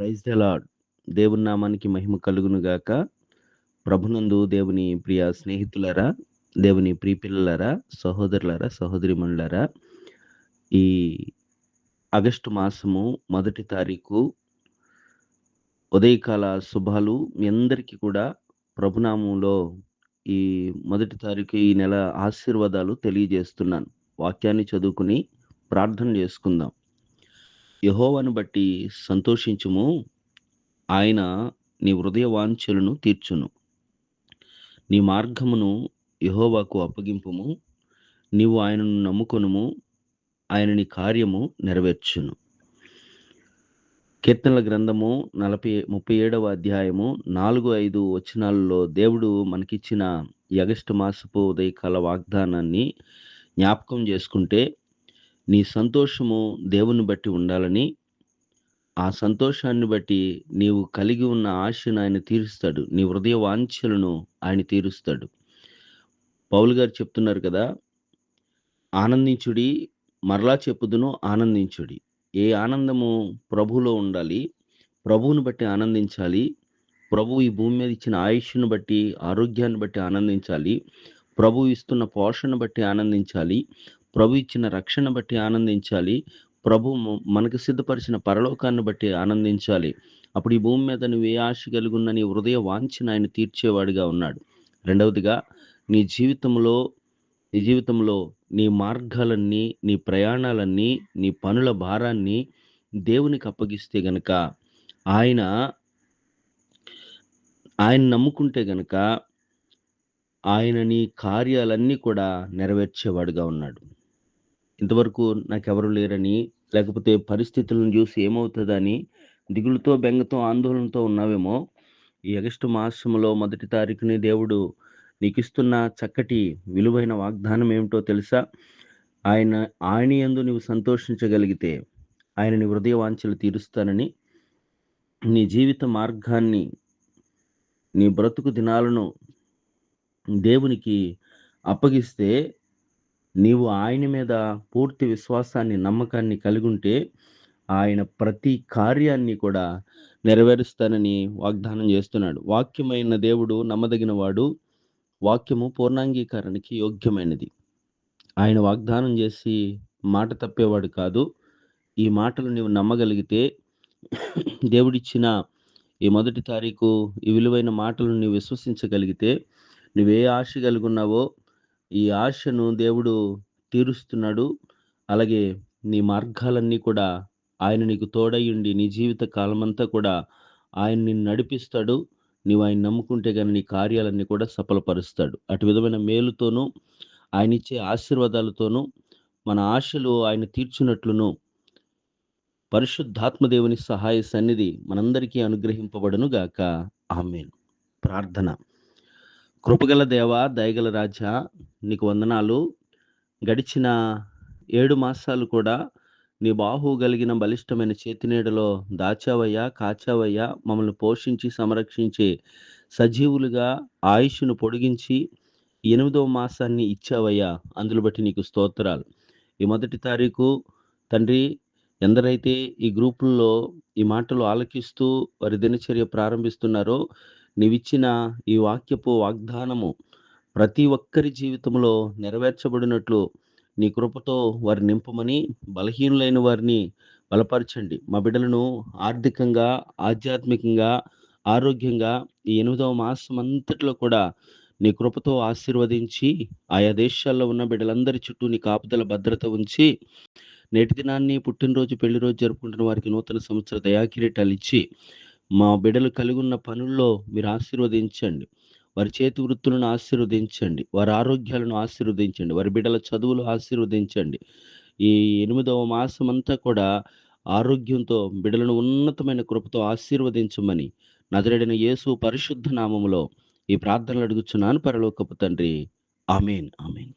Praise the lord. దేవుని నామానికి మహిమ కలుగును గాక. ప్రభునందు దేవుని ప్రియ స్నేహితులారా, దేవుని ప్రియ పిల్లలారా, సహోదరులారా, సహోదరిమణులారా, ఈ ఆగస్టు మాసము 1 తారీఖు ఉదయకాల శుభాలు మీ అందరికీ కూడా ప్రభునామంలో ఈ 1 తారీఖు ఈ నెల ఆశీర్వాదాలు తెలియజేస్తున్నాను. వాక్యాన్ని చదువుకుని ప్రార్థన చేసుకుందాం. యెహోవాను బట్టి సంతోషించుము, ఆయన నీ హృదయ వాంఛలను తీర్చును. నీ మార్గమును యెహోవాకు అప్పగింపుము, నీవు ఆయనను నమ్ముకొనుము, ఆయన నీ కార్యము నెరవేర్చును. కీర్తనల గ్రంథము 37వ అధ్యాయము 4-5 వచనాలలో దేవుడు మనకిచ్చిన ఈ ఆగస్టు మాసపు ఉదయకాల వాగ్దానాన్ని జ్ఞాపకం చేసుకుంటే, నీ సంతోషము దేవుని బట్టి ఉండాలని, ఆ సంతోషాన్ని బట్టి నీవు కలిగి ఉన్న ఆశను ఆయన తీరుస్తాడు. నీ హృదయ వాంఛలను ఆయన తీరుస్తాడు. పౌలు గారు చెప్తున్నారు కదా, ఆనందించుడి, మరలా చెప్పుదును ఆనందించుడి. ఏ ఆనందము ప్రభువులో ఉండాలి, ప్రభువుని బట్టి ఆనందించాలి. ప్రభువు ఈ భూమి మీద ఇచ్చిన ఆయుష్ను బట్టి, ఆరోగ్యాన్ని బట్టి ఆనందించాలి. ప్రభువు ఇస్తున్న పోషణ బట్టి ఆనందించాలి. ప్రభు ఇచ్చిన రక్షణ బట్టి ఆనందించాలి. ప్రభువు మనకు సిద్ధపరిచిన పరలోకాన్ని బట్టి ఆనందించాలి. అప్పుడు ఈ భూమి మీద నువ్వు ఏ ఆశ కలిగి ఉన్న నీ హృదయ వాంఛను ఆయన తీర్చేవాడిగా ఉన్నాడు. రెండవదిగా, నీ జీవితంలో నీ మార్గాలన్నీ, నీ ప్రయాణాలన్నీ, నీ పనుల భారాన్ని దేవునికి అప్పగిస్తే గనక, ఆయన నమ్ముకుంటే గనక ఆయన నీ కార్యాలన్నీ కూడా నెరవేర్చేవాడుగా ఉన్నాడు. ఇంతవరకు నాకెవరు లేరని, లేకపోతే పరిస్థితులను చూసి ఏమవుతుందని దిగులుతో, బెంగతో, ఆందోళనతో ఉన్నావేమో. ఈ ఆగస్టు మాసంలో 1 తారీఖుని దేవుడు నీకిస్తున్న చక్కటి విలువైన వాగ్దానం ఏమిటో తెలుసా? ఆయన యందు నీవు సంతోషించగలిగితే ఆయన నీ హృదయ వాంఛలు తీరుస్తానని, నీ జీవిత మార్గాన్ని, నీ బ్రతుకు దినాలను దేవునికి అప్పగిస్తే, నీవు ఆయన మీద పూర్తి విశ్వాసాన్ని, నమ్మకాన్ని కలిగి ఉంటే, ఆయన ప్రతి కార్యాన్ని కూడా నెరవేరుస్తానని వాగ్దానం చేస్తున్నాడు. వాక్యమైన దేవుడు నమ్మదగిన వాడు, వాక్యము పూర్ణాంగీకారానికి యోగ్యమైనది. ఆయన వాగ్దానం చేసి మాట తప్పేవాడు కాదు. ఈ మాటలు నీవు నమ్మగలిగితే, దేవుడిచ్చిన ఈ 1 తారీఖు ఈ విలువైన మాటలను నీవు విశ్వసించగలిగితే, నువ్వే ఆశ కలిగి ఉన్నావో ఈ ఆశను దేవుడు తీరుస్తున్నాడు. అలాగే నీ మార్గాలన్నీ కూడా ఆయన నీకు తోడయ్యుండి నీ జీవిత కాలమంతా కూడా ఆయన నిన్ను నడిపిస్తాడు. నీవు ఆయన నమ్ముకుంటే కానీ నీ కార్యాలన్నీ కూడా సఫలపరుస్తాడు. అటు విధమైన మేలుతోనూ, ఆయన ఇచ్చే ఆశీర్వాదాలతోనూ మన ఆశలు ఆయన తీర్చున్నట్లును పరిశుద్ధాత్మ దేవుని సహాయ సన్నిధి మనందరికీ అనుగ్రహింపబడును గాక. ఆమేన్. ప్రార్థన. కృపగల దేవా, దయగల రాజా, నీకు వందనాలు. గడిచిన 7 మాసాలు కూడా నీ బాహు కలిగిన బలిష్టమైన చేతి నీడలో దాచావయ్యా, కాచావయ్యా. మమ్మల్ని పోషించి సంరక్షించే సజీవులుగా ఆయుష్ను పొడిగించి 8వ మాసాన్ని ఇచ్చావయ్యా. అందులో బట్టి నీకు స్తోత్రాలు. ఈ 1 తారీఖు తండ్రి, ఎందరైతే ఈ గ్రూపుల్లో ఈ మాటలు ఆలకిస్తూ వారి దినచర్య ప్రారంభిస్తున్నారో, నీవిచ్చిన ఈ వాక్యపు వాగ్దానము ప్రతి ఒక్కరి జీవితంలో నెరవేర్చబడినట్లు నీ కృపతో వారి నింపమని, బలహీనులైన వారిని బలపరచండి. మా బిడ్డలను ఆర్థికంగా, ఆధ్యాత్మికంగా, ఆరోగ్యంగా ఈ 8వ మాసం అంతట్లో కూడా నీ కృపతో ఆశీర్వదించి, ఆయా దేశాల్లో ఉన్న బిడ్డలందరి చుట్టూ నీ కాపుదల భద్రత ఉంచి, నేటి దినాన్ని పుట్టినరోజు, పెళ్లి రోజు జరుపుకుంటున్న వారికి నూతన సంవత్సర దయాకిరీటాలు ఇచ్చి, మా బిడ్డలు కలిగి ఉన్న పనుల్లో మీరు ఆశీర్వదించండి. వారి చేతి వృత్తులను ఆశీర్వదించండి. వారి ఆరోగ్యాలను ఆశీర్వదించండి. వారి బిడ్డల చదువులు ఆశీర్వదించండి. ఈ 8వ మాసం అంతా కూడా ఆరోగ్యంతో బిడ్డలను ఉన్నతమైన కృపతో ఆశీర్వదించమని నజరేయుడైన యేసు పరిశుద్ధ నామములో ఈ ప్రార్థనలు అడుగుచున్నాను పరలోకపు తండ్రి. ఆమేన్. ఆమేన్.